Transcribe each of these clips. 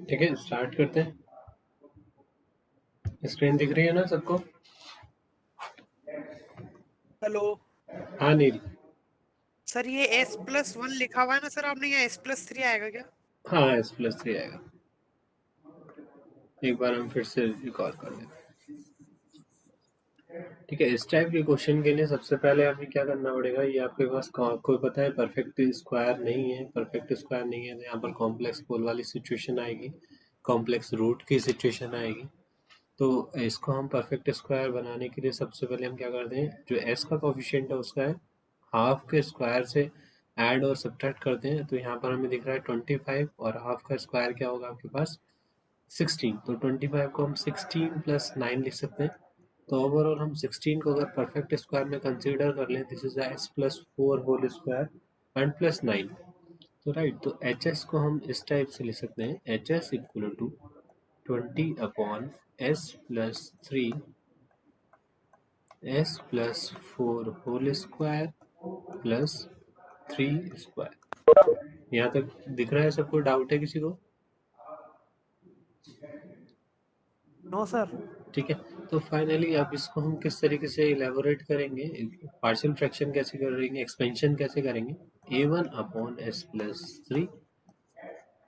ठीक है, स्टार्ट करते हैं। स्क्रीन दिख रही है ना सबको? हेलो हाँ नील। सर, ये S+1 लिखा हुआ है ना सर आपने, यहाँ S+3 आएगा क्या? हाँ S+3 आएगा। एक बार हम फिर से रिकॉल कर लेते हैं। ठीक है, इस टाइप के क्वेश्चन के लिए सबसे पहले हमें क्या करना पड़ेगा, ये आपके पास आपको पता है परफेक्ट स्क्वायर नहीं है, परफेक्ट स्क्वायर नहीं है तो यहाँ पर कॉम्प्लेक्स पोल वाली सिचुएशन आएगी, कॉम्प्लेक्स रूट की सिचुएशन आएगी। तो इसको हम परफेक्ट स्क्वायर बनाने के लिए सबसे पहले हम क्या करते हैं, जो एस का कोफिशिएंट है उसका है हाफ के स्क्वायर से ऐड और सब्ट्रैक्ट करते हैं। तो यहाँ पर हमें दिख रहा है 25 और हाफ का स्क्वायर क्या होगा आपके पास 16। तो 25 को हम 16 + 9 लिख सकते हैं। तो ओवरऑल हम 16 को अगर परफेक्ट स्क्वायर में कंसीडर कर लें, this is S+4 whole square and +9। तो राइट, तो एच एस को हम इस टाइप से लिख सकते हैं, HS equal to 20/S+3 S+4 whole square +3 square. यहाँ तक दिख रहा है सबको? डाउट है किसी को? No sir. ठीक है, तो फाइनली अब इसको हम किस तरीके से इलेबोरेट करेंगे, पार्शियल फ्रैक्शन कैसे करेंगे, एक्सपेंशन कैसे करेंगे। A1/S+3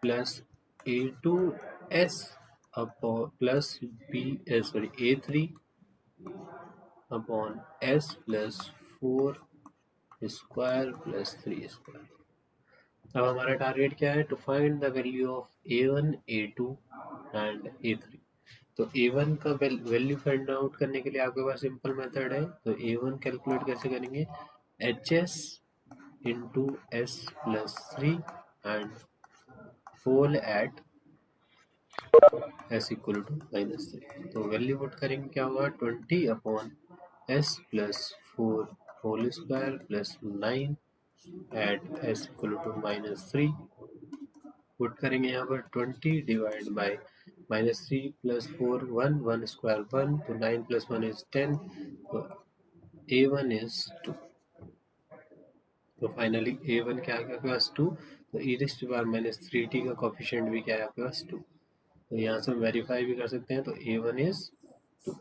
plus A2S plus A3/S+4 square +3 square. अब हमारा टारगेट क्या है, to find the value of A1, A2 and A3। तो A1 का वैल्यू फाइंड आउट करने के लिए आपके पास सिंपल मेथड है। तो A1 कैलकुलेट कैसे करेंगे, HS into S+3 and whole at S equal to -3। तो वैल्यू पुट करेंगे, क्या होगा 20/S+4 whole square +9 at S equal to -3। Put करेंगे यहाँ पर 20 डिवाइड बाय -3 + 4 1 स्क्वायर 1, तो 9 + 1 इज 10। तो A1 इज 2। तो फाइनली A1 क्या आ गया आपके पास 2। तो e⁻−3t का कोफिशिएंट भी क्या है आपके पास 2। तो यहाँ से हम वेरीफाई भी कर सकते हैं। तो A1 is 2।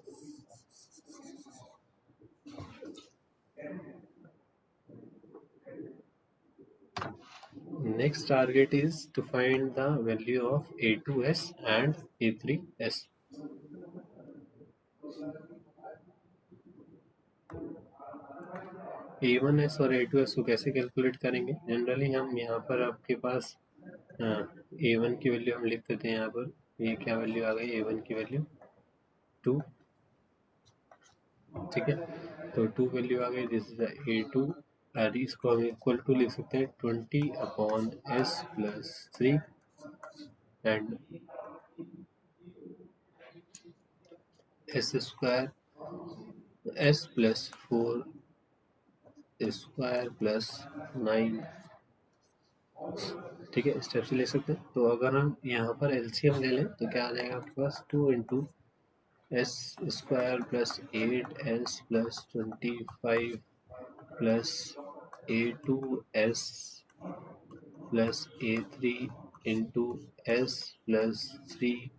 Next target is to find the value of A2S and A3S. A1S और A2S को कैसे कैलकुलेट करेंगे, जनरली हम यहाँ पर आपके पास A1 की वैल्यू हम लिख देते हैं यहाँ पर। ये क्या वैल्यू आ गई, A1 की वैल्यू 2। ठीक है, तो 2 वैल्यू आ गई, दिस इज A2 और इसको हम इक्वल टू लिख सकते हैं 20/S+3 and S square S+4 square +9। ठीक है, इस टाइप से ले सकते हैं। तो अगर हम यहाँ पर एलसीएम ले लें तो क्या आ जाएगा आपके पास 2 into S square +8S+25 plus A2S plus A3 into S+3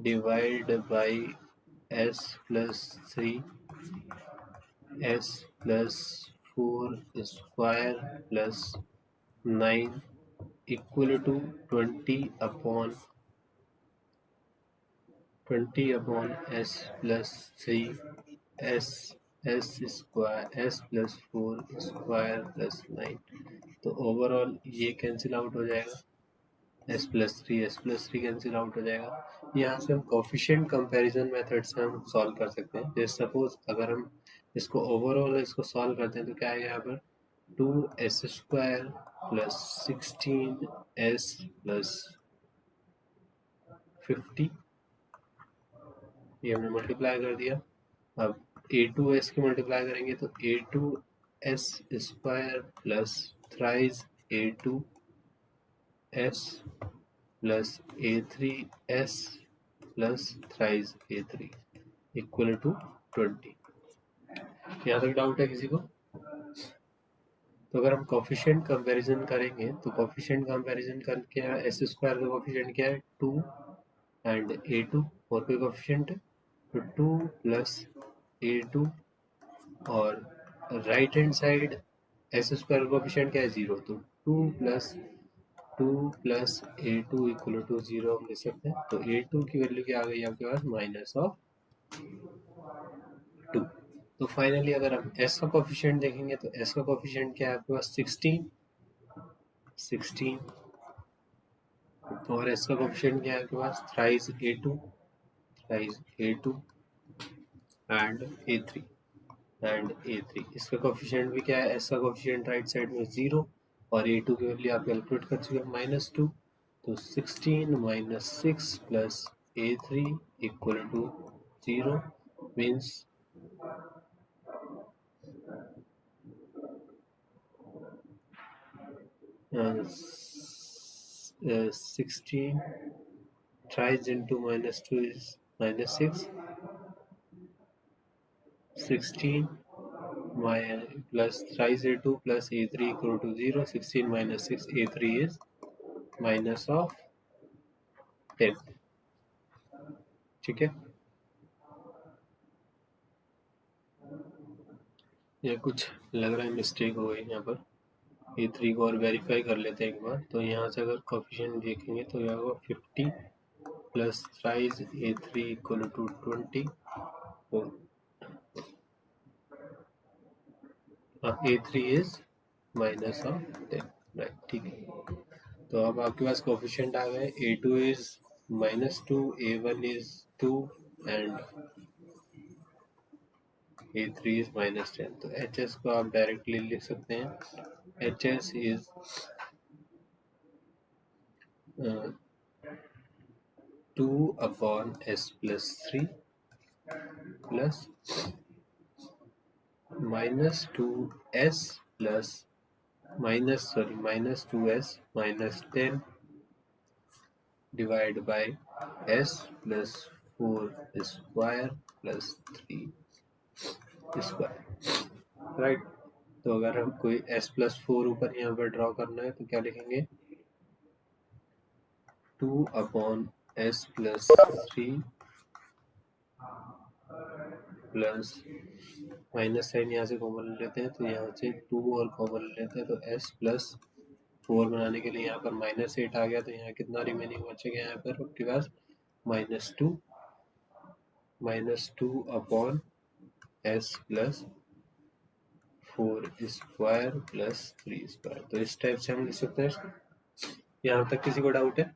divide by S+3 S+4 square +9 equal to 20/S+3 S square S+4 square +9। तो ओवरऑल ये कैंसिल आउट हो जाएगा, S+3 कैंसिल आउट हो जाएगा। यहाँ से हम कोफिशिएंट कंपैरिजन मेथड से हम सॉल्व कर सकते हैं। जैसे सपोज अगर हम इसको ओवरऑल इसको सॉल्व करते हैं तो क्या आएगा यहाँ पर 2S स्क्वायर +16S +50, ये हमने मल्टीप्लाई कर दिया। अब A2S की मल्टीप्लाई करेंगे तो A2S square plus thrice A2S plus A3S plus thrice A3। Equal to 20। यहाँ तक डाउट है किसी को? तो अगर हम कोफिशिएंट कंपैरिजन करेंगे तो कोफिशिएंट कंपैरिजन करके एस स्क्वायर का कोफिशिएंट क्या है 2 एंड a2 और कोई कोफिशिएंट है तो 2 प्लस a2 और right hand side S square का कोफिशिएंट क्या है 0 तो 2 प्लस a2 इक्वल टू 0 हम लिख सकते हैं। तो a2 की वैल्यू क्या आ गई आपके पास माइनस ऑफ 2। तो फाइनली अगर हम s का कोफिशिएंट देखेंगे तो s का कोफिशिएंट क्या है आपके पास 16 और s का कोफिशिएंट क्या है आपके पास थ्राइस a2 एंड a3 इसका कोफिशिएंट भी क्या है s का कोफिशिएंट राइट साइड में 0 और a2 की वैल्यू आप कैलकुलेट कर चुके हैं -2 तो 16 minus 6 plus a3 equal to 0 means 16 thrice into -2 is -6 16 plus thrice a2 plus a3 equal to 0 16 minus 6 a3 is minus of 10 ठीक है। ये कुछ लग रहा है मिस्टेक हो गई यहाँ पर a3 को और वेरीफाई कर लेते हैं एक बार। तो यहाँ से अगर कोफिशिएंट देखेंगे तो यह होगा 50 plus thrice a3 equal to 20 और a3 is minus of 10 right ठीक है। तो अब आपके पास कोफिशिएंट आ गए a2 is -2 a1 is 2 and a3 is -10 तो hs को आप डायरेक्टली लिख सकते हैं hs is 2 upon s plus 3 plus -2s plus -2s minus 10 divided by s plus 4 square plus 3 square right. तो अगर हम कोई s plus 4 ऊपर यहाँ पर ड्रॉ करना है तो क्या लिखेंगे 2 upon s plus 3 plus minus sign यहाँ से कॉमन ले लेते हैं तो यहाँ से 2 और कॉमन ले लेते हैं तो s प्लस 4 बनाने के लिए यहाँ पर -8 आ गया तो यहाँ कितना रिमेनिंग बचेगा यहाँ पर आपके पास -2 upon s plus 4 square plus 3 square. तो इस टाइप से हम लिख सकते हैं। यहाँ तक किसी को डाउट है?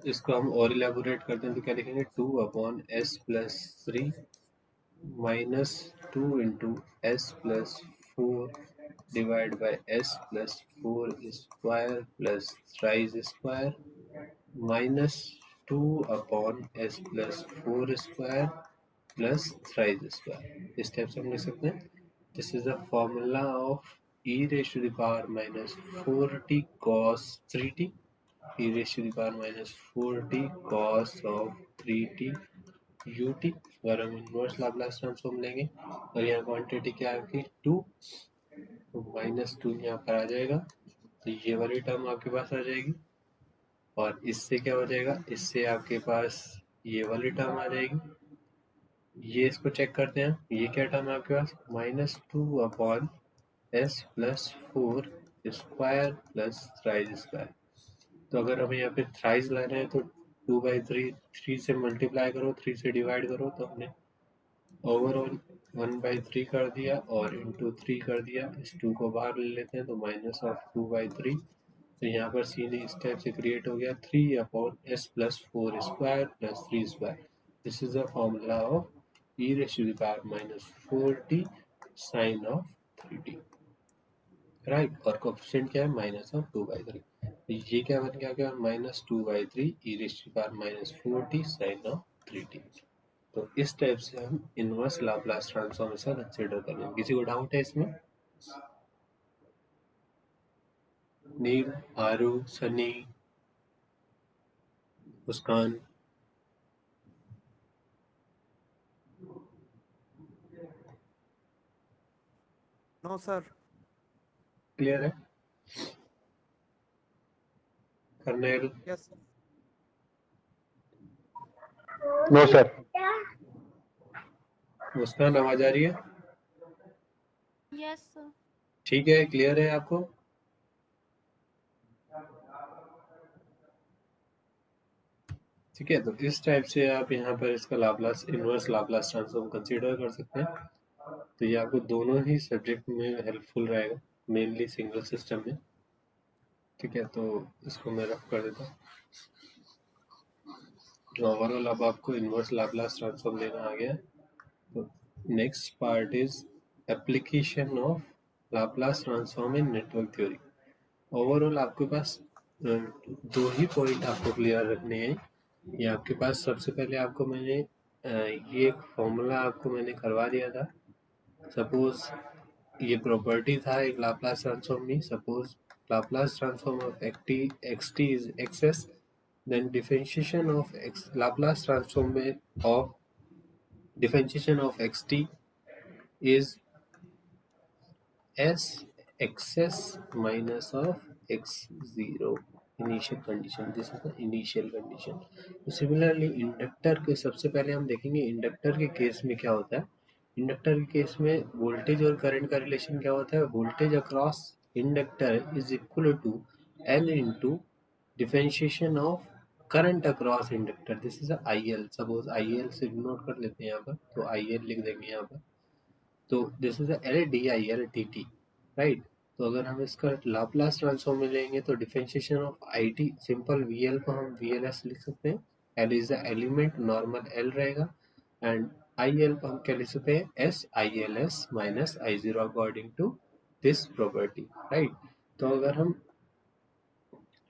इसको हम और इलेबोरेट करते हैं तो क्या लिखेंगे 2 upon s plus 3 -2 into s plus 4 divide by s plus 4 square plus thrice square -2 upon s plus 4 square plus thrice square. इस टाइप से हम लिख सकते हैं this is the formula of e raise to the power -4t cos 3t e raised to the power -4t cos of 3t ut। अगर हम inverse Laplace transform लेंगे और यहाँ क्वांटिटी क्या है 2 तो -2 यहाँ पर आ जाएगा तो ये वाली टर्म आपके पास आ जाएगी और इससे क्या हो जाएगा इससे आपके पास ये वाली टर्म आ जाएगी। ये इसको चेक करते हैं ये क्या टर्म है आपके पास -2 upon s plus 4 square plus thrice square. तो अगर हमें यहाँ पे थ्राइस लाना है तो 2/3 3 से मल्टीप्लाई करो 3 से डिवाइड करो तो हमने ओवरऑल 1/3 कर दिया और इंटू 3 कर दिया। इस 2 को बाहर ले लेते हैं तो -2/3 तो यहाँ पर सीधे इस टाइप से क्रिएट हो गया 3 upon s plus 4 square plus 3 square. This is the formula of e raise to the power -4t sine of 3t right. और कोफिशिएंट क्या है -2/3 ये क्या बन गया -2/3 e raise to the power -4t sine of 3t। तो इस type से हम इनवर्स लाप्लास ट्रांसफॉर्मेशन कंसीडर कर लेंगे। किसी को डाउट है इसमें? Neel, Aaru, Sunny, Muskan no sir. Clear है? Karnail yes sir. No sir. Muskan, आवाज आ रही है? Yes sir. ठीक है, क्लियर है आपको? ठीक है, तो इस टाइप से आप यहाँ पर इसका Laplace inverse Laplace transform consider कर सकते हैं। तो ये आपको दोनों ही सब्जेक्ट में हेल्पफुल रहेगा, मेनली सिंगल सिस्टम में। ठीक है, तो इसको मैं रफ कर देता हूँ। ओवरऑल अब आपको इनवर्स लाप्लास ट्रांसफॉर्म लेना आ गया है। तो next part is application of Laplace transform in network theory. Overall आपके पास दो ही पॉइंट आपको क्लियर रखने हैं। ये आपके पास सबसे पहले आपको मैंने ये एक फॉर्मूला आपको मैंने करवा दिया था। सपोज ये प्रॉपर्टी था एक लाप्लास ट्रांसफॉर्म में। Suppose Laplace transform of xt is xs, then differentiation of Laplace transform of differentiation of xt is s xs minus of x0 initial condition. This is the initial condition. तो similarly inductor के सबसे पहले हम देखेंगे inductor के case में क्या होता है। इंडक्टर के केस में वोल्टेज और करंट का रिलेशन क्या होता है। Voltage across inductor is equal to L into differentiation of current across inductor. This is IL। Suppose IL से नोट कर लेते हैं यहाँ पर, तो IL लिख देंगे यहाँ पर। तो this is L DIL dt, right. तो अगर हम इसका लाप्लास ट्रांसफॉर्म में लेंगे तो differentiation of IT, simple VL को हम VLS लिख सकते हैं। L is the element, normal L रहेगा, एंड IL को हम क्या लिख सकते हैं SILS minus I0 according to this property, right. तो अगर हम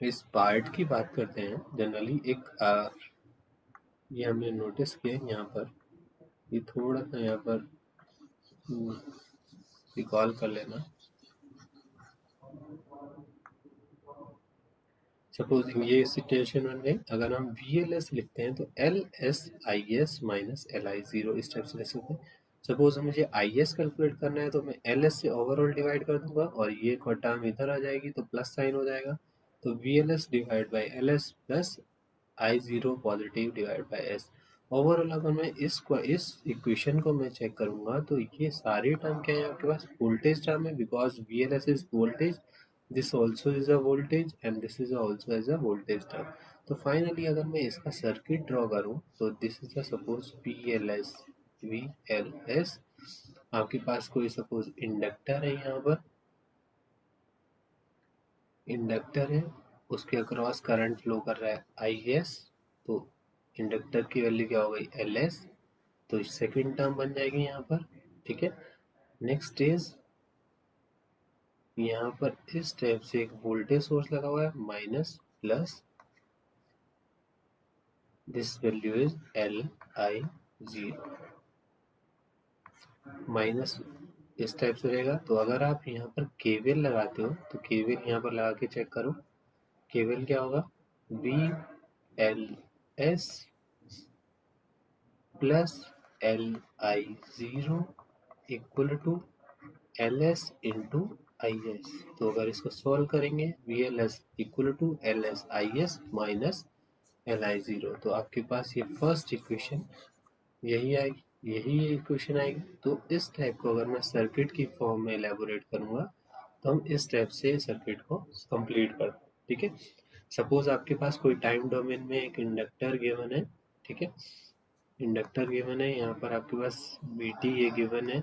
इस पार्ट की बात करते हैं जनरली एक ये हमने नोटिस किया यहाँ पर, ये थोड़ा सा यहाँ पर रिकॉल कर लेना। सपोज ये सिचुएशन बन गई। अगर हम VLS लिखते हैं तो LSIS माइनस LI0 इस टाइप से लिख सकते हैं। सपोज मुझे IS कैलकुलेट करना है तो मैं LS से ओवरऑल डिवाइड कर दूंगा और ये टर्म इधर आ जाएगी तो प्लस साइन हो जाएगा। तो VLS divide by LS plus I0 positive divide by S। Overall अगर मैं इस इक्वेशन को मैं चेक करूंगा तो ये सारे टर्म क्या है आपके पास वोल्टेज टर्म है, because VLS is voltage, this also is a voltage and this is also as a voltage term। तो फाइनली अगर मैं इसका सर्किट ड्रॉ करूं तो this is a suppose VLS। आपके पास कोई सपोज इंडक्टर है, यहाँ पर इंडक्टर है, उसके अक्रॉस करंट फ्लो कर रहा है IS। तो इंडक्टर की वैल्यू क्या हो गई LS, तो सेकेंड टर्म बन जाएगी यहाँ पर, ठीक है। नेक्स्ट इज यहाँ पर इस टाइप से एक वोल्टेज सोर्स लगा हुआ है minus plus, this value is LI0 minus इस टाइप से रहेगा। तो अगर आप यहाँ पर KVL लगाते हो तो KVL यहाँ पर लगा के चेक करो। KVL क्या होगा VLS plus LI0 equal to LS into IS। तो अगर इसको सॉल्व करेंगे VLS equal to LS IS minus LI0, तो आपके पास ये फर्स्ट इक्वेशन यही आएगी, यही इक्वेशन आएगी। तो इस टाइप को अगर मैं सर्किट की फॉर्म में एलेबोरेट करूंगा तो हम इस टाइप से सर्किट को कंप्लीट कर, ठीक है। सपोज आपके पास कोई टाइम डोमेन में एक इंडक्टर गिवन है, ठीक है। इंडक्टर गिवन है, यहाँ पर आपके पास VT ये गिवन है,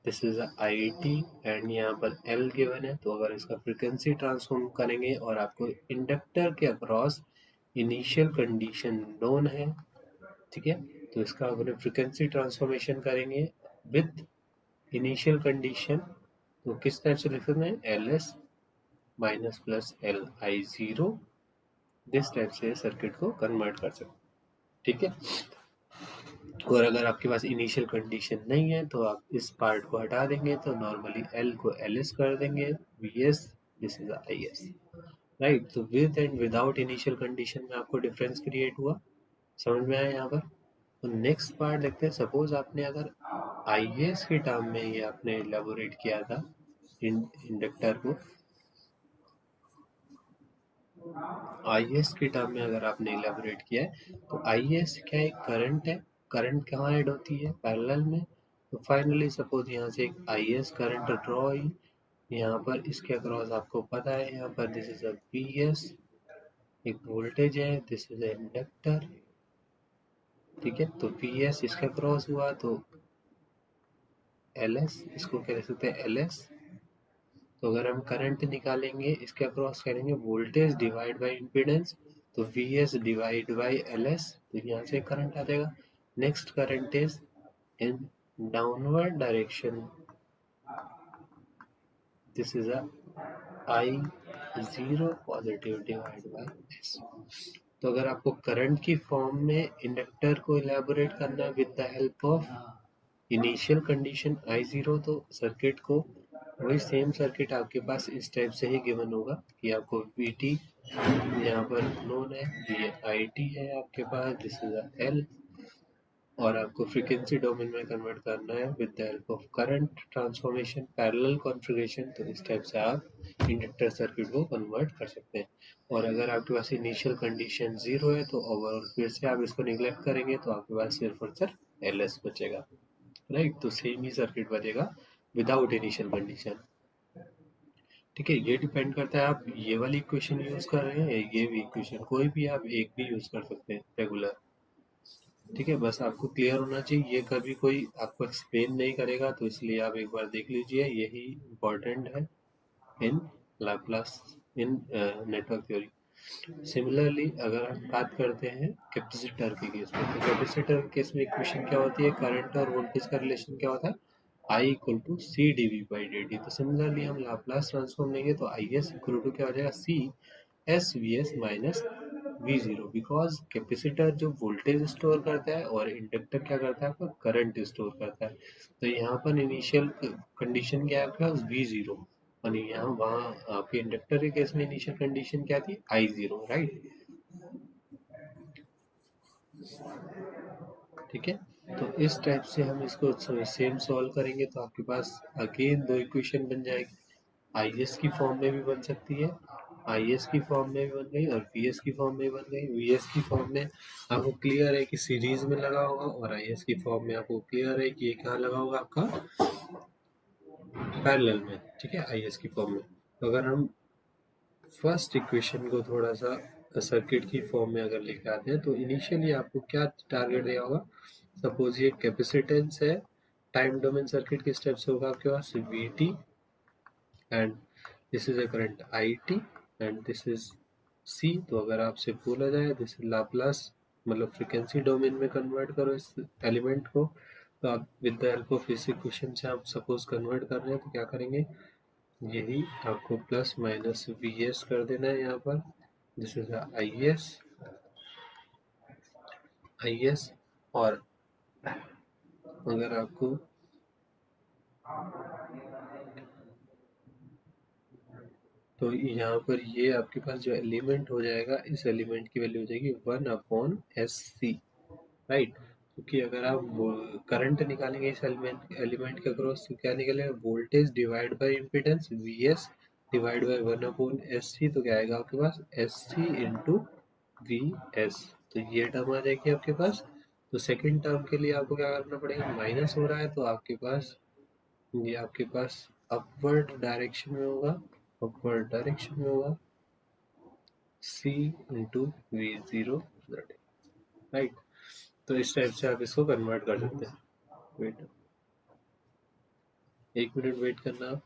दिस इज IT, एंड यहाँ पर L गिवन है। तो अगर इसका फ्रीक्वेंसी ट्रांसफॉर्म करेंगे और आपको इंडक्टर के अक्रॉस इनिशियल कंडीशन नोन है, ठीक है, तो इसका अपने फ्रीक्वेंसी ट्रांसफॉर्मेशन करेंगे विथ इनिशियल कंडीशन। तो किस टाइप से लिख सकते हैं LS minus plus LI0, this type से सर्किट को कन्वर्ट कर सकते हैं, ठीक है। और अगर आपके पास इनिशियल कंडीशन नहीं है तो आप इस पार्ट को हटा देंगे, तो नॉर्मली L को LS कर देंगे, VS this is IS, right. तो with and without initial condition में आपको डिफरेंस क्रिएट हुआ, समझ में आया यहाँ पर। तो नेक्स्ट पार्ट देखते हैं। सपोज आपने अगर IS के टर्म में ये आपने एलेबोरेट किया था इंडक्टर को IS के टर्म में अगर आपने इलेबोरेट किया है तो IS क्या एक करंट है, करंट कहाँ ऐड होती है पैरेलल में। तो फाइनली सपोज यहाँ से एक IS करंट ड्रॉ हुई, यहाँ पर इसके अक्रॉस आपको पता है यहाँ पर दिस इज अ VS, एक वोल्टेज है, दिस इज अ इंडक्टर, ठीक है। तो VS इसके अक्रॉस हुआ तो LS, इसको क्या लिख सकते हैं LS। तो अगर हम करंट निकालेंगे इसके अक्रॉस करेंगे वोल्टेज डिवाइड बाय इम्पीडेंस, तो VS डिवाइड बाय LS, तो यहाँ से करंट आ जाएगा। Next current is in downward direction, this is a I0 positive divide by S। तो अगर आपको करंट की फॉर्म में इंडक्टर को इलेबोरेट करना है with the help of initial condition I0, तो सर्किट को वही सेम सर्किट आपके पास इस टाइप से ही गिवन होगा कि आपको VT यहाँ पर नोन है, ये IT है आपके पास, दिस इज L, और आपको फ्रीक्वेंसी डोमेन में कन्वर्ट करना है with the help of current transformation parallel configuration. तो इस टाइप से आप इंडक्टर सर्किट को कन्वर्ट कर सकते हैं। और अगर आपके पास इनिशियल कंडीशन 0 है तो ओवरऑल फिर से आप इसको निगलेक्ट करेंगे तो आपके पास सिर्फ और सिर्फ LS बचेगा, राइट। तो सेम ही सर्किट बचेगा विदाउट इनिशियल कंडीशन, ठीक है। ये डिपेंड करता है आप ये वाली इक्वेशन यूज कर रहे हैं, ये भी इक्वेशन कोई भी आप एक भी यूज कर सकते हैं रेगुलर, ठीक है। बस आपको क्लियर होना चाहिए, ये कभी कोई आपको एक्सप्लेन नहीं करेगा, तो इसलिए आप एक बार देख लीजिए, यही इम्पोर्टेंट है इन लाप्लास इन नेटवर्क थ्योरी। सिमिलरली अगर हम बात करते हैं कैपेसिटर के केस में, तो कैपेसिटर के केस में इक्वेशन क्या होती है, करंट और वोल्टेज का रिलेशन क्या होता है, I equal to C D V by D T. तो सिमिलरली हम लाप्लास ट्रांसफॉर्म लेंगे तो आई एस इक्वल टू क्या हो जाएगा, C S V S minus V0, because capacitor जो वोल्टेज स्टोर करता है और इंडक्टर क्या करता है, आपका करंट स्टोर करता है। तो यहाँ पर इनिशियल कंडीशन क्या है आपके पास V0, और यहाँ वहाँ आपके इंडक्टर के केस में इनिशियल कंडीशन क्या थी I0, राइट, ठीक है। तो इस टाइप से हम इसको सेम सॉल्व करेंगे तो आपके पास अगेन दो इक्वेशन बन जाएगी, IS की फॉर्म में भी बन सकती है, IS की फॉर्म में भी बन गई और VS की फॉर्म में बन गई। VS की फॉर्म में आपको क्लियर है कि सीरीज में लगा होगा, और IS की फॉर्म में आपको क्लियर है कि ये कहाँ लगा होगा, आपका पैरेलल में, ठीक है, IS की फॉर्म में। तो अगर हम फर्स्ट इक्वेशन को थोड़ा सा सर्किट की फॉर्म में अगर लेके आते हैं तो इनिशियली आपको क्या टारगेट दिया होगा, सपोज ये कैपेसिटेंस है, टाइम डोमेन सर्किट किस टाइप से होगा आपके पास, VT and this is a current IT and this is C। तो अगर आपसे बोला जाए दिस इज लाप्लास, मतलब फ्रीक्वेंसी डोमेन में कन्वर्ट करो इस एलिमेंट को, तो आप विद द हेल्प ऑफ इस इक्वेशन से आप सपोज कन्वर्ट कर रहे हैं तो क्या करेंगे, यही आपको प्लस माइनस VS कर देना है यहाँ पर, दिस इज IS। और अगर आपको तो यहाँ पर ये आपके पास जो एलिमेंट हो जाएगा, इस एलिमेंट की वैल्यू हो जाएगी 1/SC, राइट। क्योंकि अगर आप करंट निकालेंगे इस एलिमेंट के अक्रॉस तो क्या निकलेगा, voltage divide by impedance VS divide by 1/SC, तो क्या आएगा आपके पास SC इंटू VS। तो ये टर्म आ जाएगी आपके पास। तो सेकंड टर्म के लिए आपको क्या करना पड़ेगा, माइनस हो रहा है तो आपके पास ये आपके पास अपवर्ड डायरेक्शन में होगा, अपवर्ड डायरेक्शन में होगा C इंटू V0, राइट। तो इस टाइप से आप इसको कन्वर्ट कर सकते हैं। वेट, 1 मिनट वेट करना आप।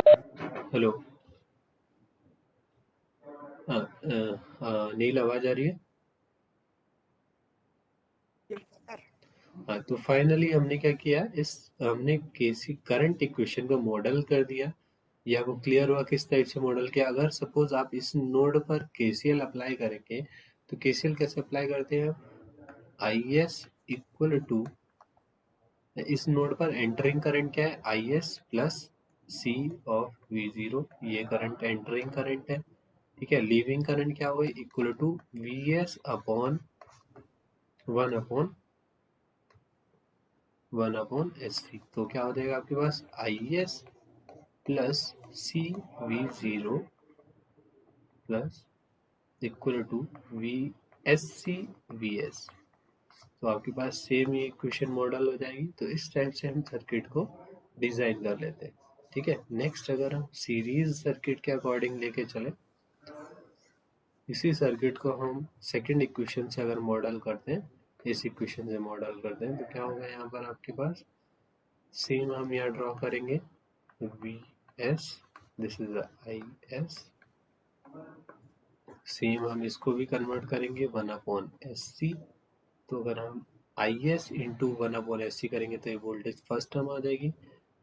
हेलो। हाँ, नील आवाज आ रही है? सर हाँ, तो फाइनली हमने क्या किया, इस हमने केसी करंट इक्वेशन को मॉडल कर दिया। ये आपको क्लियर हुआ किस टाइप से मॉडल किया। अगर सपोज आप इस नोड पर केसीएल अप्लाई करेंगे तो केसीएल कैसे अप्लाई करते हैं? आई एस इक्वल टू, इस नोड पर एंटरिंग करंट क्या है? I S plus C of V zero, ये करंट एंटरिंग करंट है। ठीक है, लीविंग करंट क्या होगा? Equal to V S upon 1 upon S C. तो क्या हो जाएगा आपके पास? I S plus C V zero plus equal to V S C V S. तो आपके पास सेम ही इक्वेशन मॉडल हो जाएगी। तो इस टाइप से हम सर्किट को डिजाइन कर लेते हैं। ठीक है, नेक्स्ट अगर हम सीरीज सर्किट के अकॉर्डिंग लेके चले, इसी सर्किट को हम सेकंड इक्वेशन से अगर मॉडल करते हैं, इस इक्वेशन से मॉडल करते हैं, तो क्या होगा यहाँ पर आपके पास? सेम हम यहाँ ड्रॉ करेंगे V S, this is I S. Same हम इसको भी कन्वर्ट करेंगे 1/SC। तो अगर हम आई एस इंटू 1/SC करेंगे तो ये वोल्टेज फर्स्ट टर्म आ जाएगी।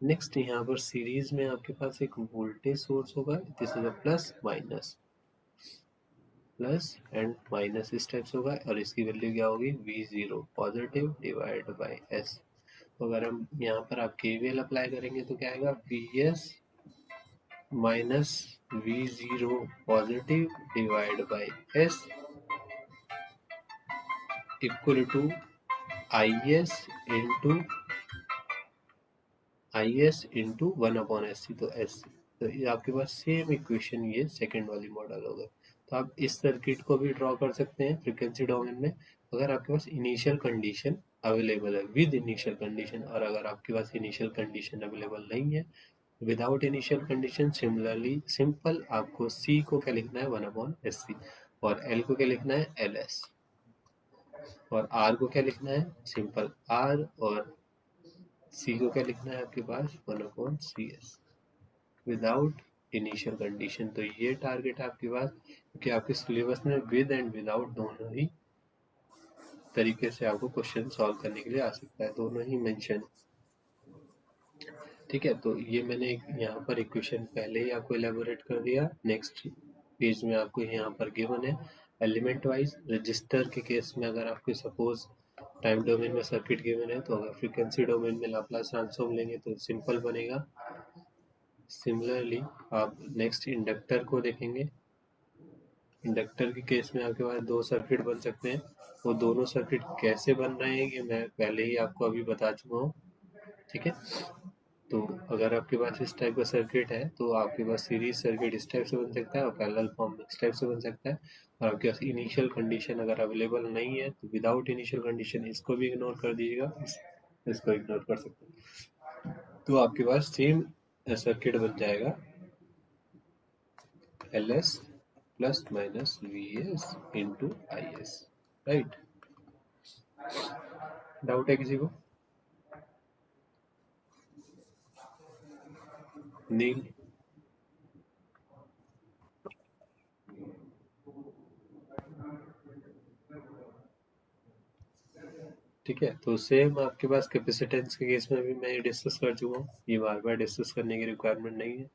नेक्स्ट यहाँ पर सीरीज में आपके पास एक वोल्टेज सोर्स होगा, this is a plus and minus इस टाइप से होगा, और इसकी वैल्यू क्या होगी? V0 positive divide by S। तो अगर हम यहाँ पर आप KVL अप्लाई करेंगे तो क्या आएगा? VS minus V0 positive divide by S equal to I S into 1/SC। तो एस, तो ये आपके पास सेम इक्वेशन, ये सेकंड वाली मॉडल होगा। तो आप इस सर्किट को भी ड्रॉ कर सकते हैं फ्रीक्वेंसी डोमेन में, अगर आपके पास इनिशियल कंडीशन अवेलेबल है विद इनिशियल कंडीशन, और अगर आपके पास इनिशियल कंडीशन अवेलेबल नहीं है without initial condition. Similarly simple आपको सी को क्या लिखना है? 1/SC, और एल को क्या लिखना है? LS, और आर को क्या लिखना है? सिंपल आर, और सी को क्या लिखना है आपके पास? 1/CS without initial condition. तो ये टारगेट आपके पास, क्योंकि आपके सिलेबस में विद एंड विदाउट दोनों ही तरीके से आपको क्वेश्चन सॉल्व करने के लिए आ सकता है, दोनों ही मेंशन। ठीक है, तो ये मैंने यहाँ पर इक्वेशन पहले ही आपको एलेबोरेट कर दिया। नेक्स्ट पेज में आपको यहाँ पर गिवन है एलिमेंट वाइज। रजिस्टर के केस में अगर आपको सपोज टाइम डोमेन में सर्किट गिवन है, तो अगर फ्रीक्वेंसी डोमेन में लाप्लास ट्रांसफॉर्म लेंगे तो सिंपल बनेगा। सिमिलरली आप नेक्स्ट इंडक्टर को देखेंगे। इंडक्टर के केस में आपके पास दो सर्किट बन सकते हैं। वो दोनों सर्किट कैसे बन रहे हैं ये मैं पहले ही आपको अभी बता चुका हूँ। ठीक है, तो अगर आपके पास इस टाइप का सर्किट है तो आपके पास सीरीज सर्किट इस टाइप से बन सकता है, और पैरेलल फॉर्म में इस टाइप से बन सकता है। और आपके पास इनिशियल कंडीशन अगर अवेलेबल नहीं है तो विदाउट इनिशियल कंडीशन इसको भी इग्नोर कर दीजिएगा, इसको इग्नोर कर सकते हैं। तो आपके पास सेम सर्किट बन जाएगा LS plus minus VS into IS। Right, doubt है किसी को? नील? ठीक है, तो सेम आपके पास कैपेसिटेंस के केस में भी मैं ये डिस्कस कर चुका हूँ, ये बार बार डिस्कस करने की रिक्वायरमेंट नहीं है।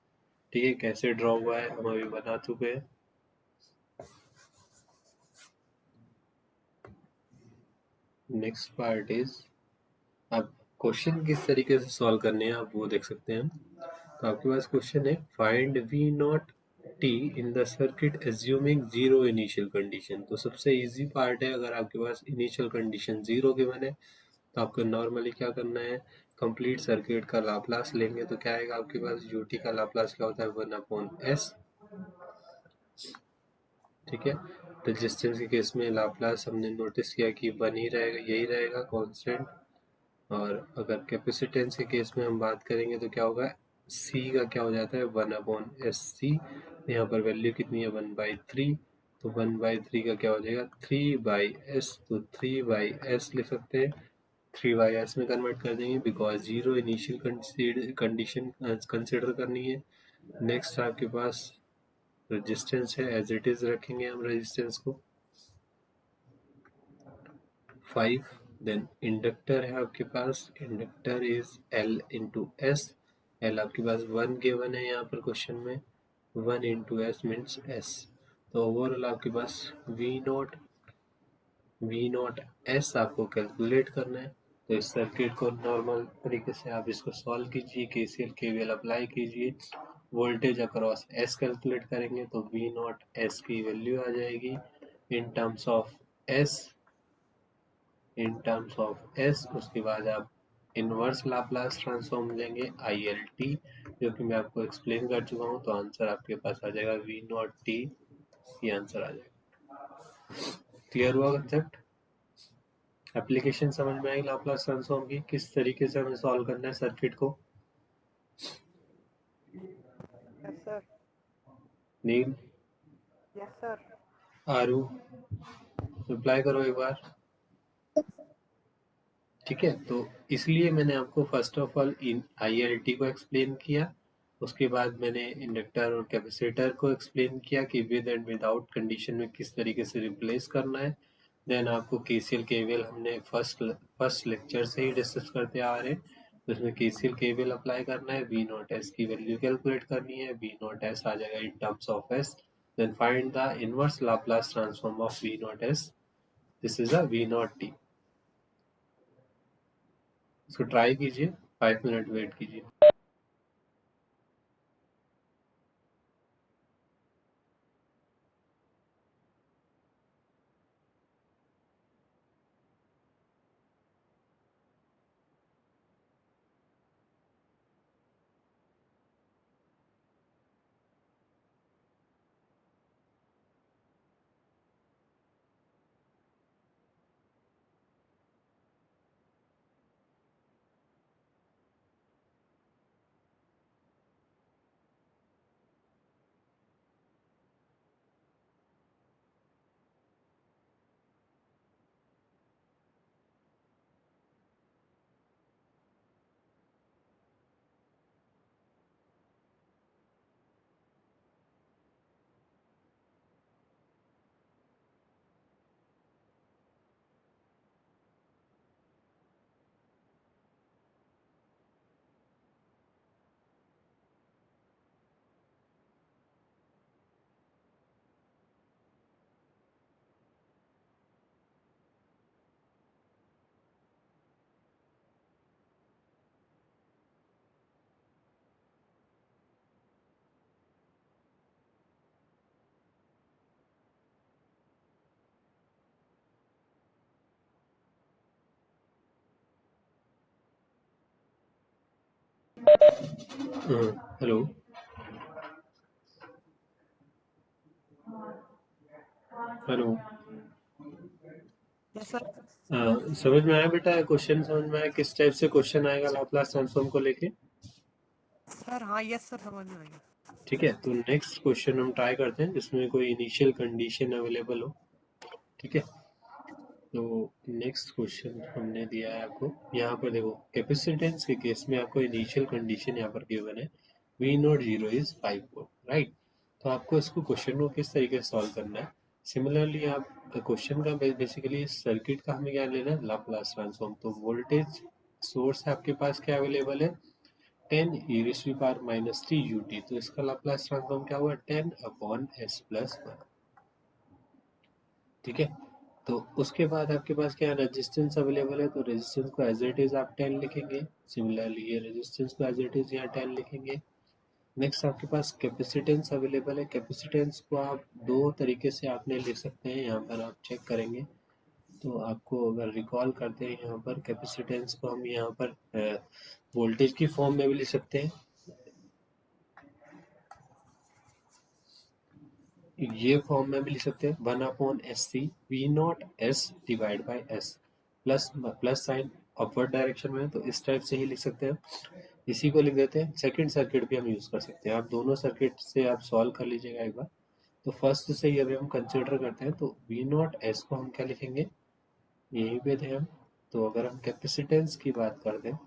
ठीक है, कैसे ड्रॉ हुआ है हम अभी बना चुके हैं। नेक्स्ट पार्ट इज, अब क्वेश्चन किस तरीके से सॉल्व करने हैं आप वो देख सकते हैं। तो आपके पास क्वेश्चन है find V naught T in the circuit assuming zero initial condition. तो सबसे इजी पार्ट है, अगर आपके पास इनिशियल कंडीशन जीरो गिवन है तो आपको नॉर्मली क्या करना है? कंप्लीट सर्किट का लाप्लास लेंगे तो क्या आएगा आपके पास? यूटी का लाप्लास क्या होता है? 1/S। ठीक है, रेजिस्टेंस के केस में लाप्लास हमने नोटिस किया कि 1 ही रहेगा, यही रहेगा कांस्टेंट। और अगर कैपेसिटेंस के केस में हम बात करेंगे तो क्या होगा? सी का क्या हो जाता है? 1/SC। यहाँ पर वैल्यू कितनी है? 1/3। तो 1/3 का क्या हो जाएगा? 3/S। तो 3/S लिख सकते हैं, 3/S में कन्वर्ट कर देंगे because zero initial condition consider करनी है। नेक्स्ट आपके पास रेजिस्टेंस है, एज इट इज रखेंगे हम रेजिस्टेंस को 5। देन इंडक्टर है आपके पास, inductor is L into S. L आपके पास 1 गिवन है यहाँ पर क्वेश्चन में, 1 इंटू एस मीन्स एस। तो ओवरऑल आपके पास वी नॉट एस आपको कैलकुलेट करना है। तो इस सर्किट को नॉर्मल तरीके से आप इसको सॉल्व कीजिए, केसीएल केवीएल अप्लाई कीजिए, वोल्टेज अक्रॉस एस कैलकुलेट करेंगे तो वी नॉट एस की वैल्यू आ जाएगी इन टर्म्स ऑफ एस। उसके बाद आप इनवर्स लाप्लास ट्रांसफॉर्म लेंगे ILT, जो कि मैं आपको एक्सप्लेन कर चुका हूँ। तो आंसर आपके पास आ जाएगा वी नॉट टी, ये आंसर आ जाएगा। क्लियर हुआ कंसेप्ट? एप्लीकेशन समझ में आई लाप्लास ट्रांसफॉर्म की, किस तरीके से हमें सॉल्व करना है सर्किट को? Yes sir. Neel, yes sir. Aaru, reply करो एक बार। ठीक है, तो इसलिए मैंने आपको first of all in ILT को एक्सप्लेन किया, उसके बाद मैंने इंडक्टर और कैपेसिटर को एक्सप्लेन किया कि विद एंड विदाउट कंडीशन में किस तरीके से रिप्लेस करना है। देन आपको KCL KVL हमने फर्स्ट लेक्चर से ही डिस्कस करते आ रहे हैं, तो इसमें KCL KVL अप्लाई करना है, वी नॉट एस की वैल्यू कैलकुलेट करनी है, वी नॉट एस आ जाएगा in terms of S. Then find the inverse Laplace transform of V naught S, this is a V naught T. इसको try कीजिए, 5 minute wait कीजिए। Hello, hello, yes sir. समझ में आया बेटा? क्वेश्चन समझ में आया किस टाइप से क्वेश्चन आएगा लाप्लास ट्रांसफॉर्म को लेके? सर हाँ, यस सर, समझ में आ गया। ठीक है, तो नेक्स्ट क्वेश्चन हम ट्राई करते हैं जिसमें कोई इनिशियल कंडीशन अवेलेबल हो। ठीक है, तो नेक्स्ट क्वेश्चन हमने दिया है आपको, यहाँ पर देखो कैपेसिटेंस के केस में आपको इनिशियल कंडीशन यहाँ पर गिवन है, V naught 0 is 5 volt, right. तो आपको इसको क्वेश्चन को किस तरीके से सॉल्व करना है? सिमिलरली आप क्वेश्चन का बेसिकली सर्किट का हमें क्या लेना है, लाप्लास ट्रांसफॉर्म। तो वोल्टेज सोर्स है आपके पास क्या अवेलेबल है, 10 e raised to the power minus t ut। तो इसका लाप्लास ट्रांसफॉर्म क्या हुआ, 10 अपॉन s प्लस 1। ठीक है, तो उसके बाद आपके पास क्या रेजिस्टेंस अवेलेबल है, तो रेजिस्टेंस को एज इट इज आप 10 लिखेंगे। सिमिलरली ये रेजिस्टेंस को एज इट इज यहाँ 10 लिखेंगे। नेक्स्ट आपके पास कैपेसिटेंस अवेलेबल है, कैपेसिटेंस को आप दो तरीके से आपने लिख सकते हैं, यहाँ पर आप चेक करेंगे तो आपको अगर रिकॉल करते हैं यहाँ पर कैपेसिटेंस को हम यहाँ पर वोल्टेज की फॉर्म में भी लिख सकते हैं, ये फॉर्म में भी लिख सकते हैं, 1/SC V naught S divide by S, plus sign upward direction में है तो इस टाइप से ही लिख सकते हैं। इसी को लिख देते हैं, सेकंड सर्किट भी हम यूज कर सकते हैं, आप दोनों सर्किट से आप सॉल्व कर लीजिएगा एक बार। तो फर्स्ट से ही अभी हम कंसिडर करते हैं, तो वी नॉट एस को हम क्या लिखेंगे, यहीं पे थे हम। तो अगर हम कैपेसिटेंस की बात करते हैं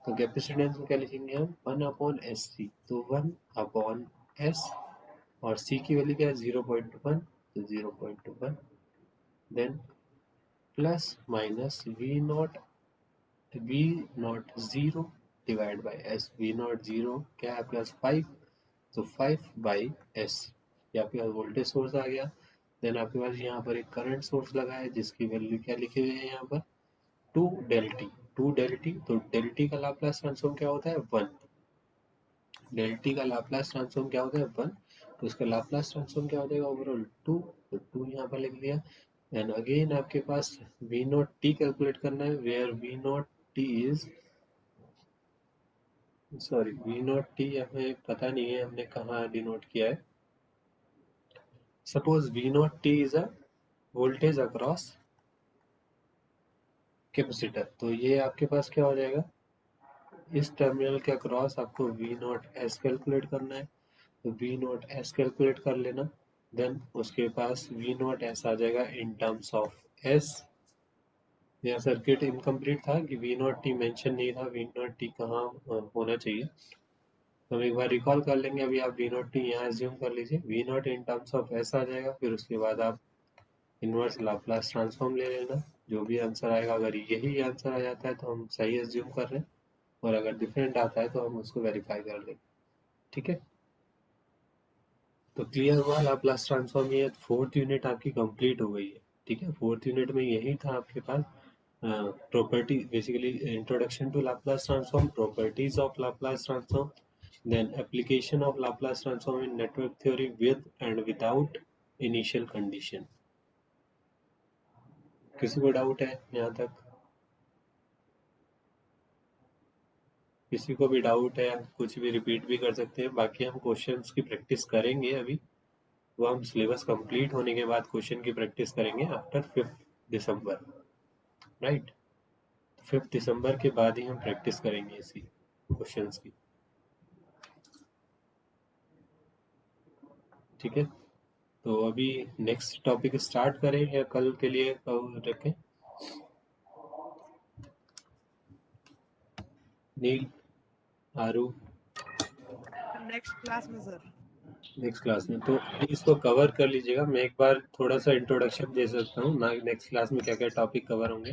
तो कैपेसिटेंस में क्या लिखेंगे हम 1/SC, तो 1/S और C की वैल्यू क्या है 0.1, तो 0.1 then plus minus V naught 0 divide by S, V naught 0 क्या है प्लस 5, तो 5/S, ये आपके पास वोल्टेज सोर्स आ गया। देन आपके पास यहाँ पर एक करंट सोर्स लगा है जिसकी वैल्यू क्या लिखे हुए हैं यहाँ पर 2 del t, तो del t का लाप्लास ट्रांसफॉर्म क्या होता है 1, del t का लाप्लास ट्रांसफॉर्म क्या होता है 1, तो इसका लाप्लास ट्रांसफॉर्म क्या हो जाएगा ओवरऑल 2, तो 2 यहाँ पर लिख दिया। एंड अगेन आपके पास v नॉट t कैलकुलेट करना है, where v naught t is v naught t हमें पता नहीं है हमने कहाँ डिनोट किया है। Suppose v naught t is a voltage across capacitor, तो ये आपके पास क्या हो जाएगा, इस टर्मिनल के अक्रॉस आपको v नॉट s कैलकुलेट करना है, तो v नॉट s कैलकुलेट कर लेना। देन उसके पास v नॉट s आ जाएगा इन टर्म्स ऑफ s। यहाँ सर्किट इनकम्प्लीट था कि v नॉट t मेंशन नहीं था, v नॉट t कहाँ होना चाहिए, तो हम एक बार रिकॉल कर लेंगे। अभी आप v नॉट t यहाँ एज्यूम कर लीजिए, v not in terms of s आ जाएगा, फिर उसके बाद आप इनवर्स लाप्लास ट्रांसफॉर्म ले लेना, जो भी आंसर आएगा, अगर यही आंसर आ जाता है तो हम सही एज्यूम कर रहे हैं, और अगर डिफरेंट आता है तो हम उसको वेरीफाई कर लेंगे। ठीक है, तो क्लियर हुआ लाप्लास ट्रांसफॉर्म, ये फोर्थ यूनिट आपकी कंप्लीट हो गई है। ठीक है, फोर्थ यूनिट में यही था आपके पास property, basically introduction to Laplace transform, properties of Laplace transform, then application of Laplace transform in network theory with and without initial condition. किसी को डाउट है यहाँ तक? किसी को भी डाउट है कुछ भी रिपीट भी कर सकते हैं, बाकी हम क्वेश्चंस की प्रैक्टिस करेंगे अभी, वो हम सिलेबस कंप्लीट होने के बाद क्वेश्चन की प्रैक्टिस करेंगे आफ्टर 5 दिसंबर, राइट। 5 दिसंबर के बाद ही हम प्रैक्टिस करेंगे इसी क्वेश्चंस की। ठीक है, तो अभी नेक्स्ट टॉपिक स्टार्ट करें या कल के लिए रखें? नील, आरू, नेक्स्ट क्लास में सर। नेक्स्ट क्लास में, तो इसको कवर कर लीजिएगा। मैं एक बार थोड़ा सा इंट्रोडक्शन दे सकता हूँ ना, नेक्स्ट क्लास में क्या क्या टॉपिक कवर होंगे।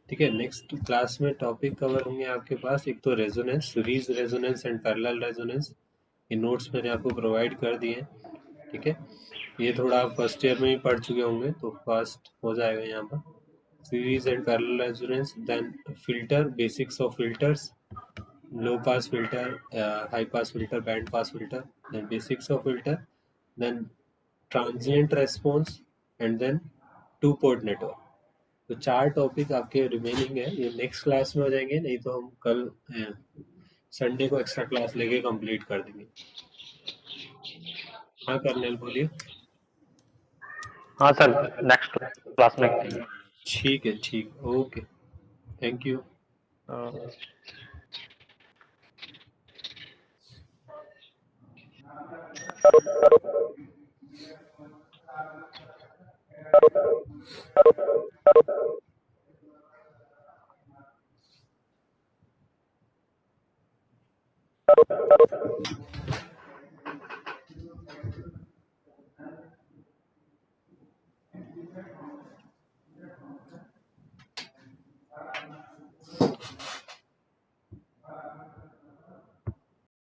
ठीक है, नेक्स्ट क्लास में टॉपिक कवर होंगे आपके पास, एक तो resonance, series resonance and parallel resonance, ये नोट्स मैंने आपको प्रोवाइड कर दिए हैं। ठीक है, ये थोड़ा आप फर्स्ट ईयर में ही पढ़ चुके होंगे तो फास्ट हो जाएगा यहाँ पर। Series and parallel resonance, then filter, basics of filters, low pass filter, high pass filter, band pass filter, then basics of filter, then transient response, and then two port network. तो 4 topic आपके remaining है, ये next class में हो जाएंगे, नहीं तो हम कल संडे को एक्स्ट्रा क्लास लेके कंप्लीट कर देंगे। हाँ कर्नल बोलिए। हाँ सर, नेक्स्ट क्लास में। ठीक है, ठीक, ओके, थैंक यू।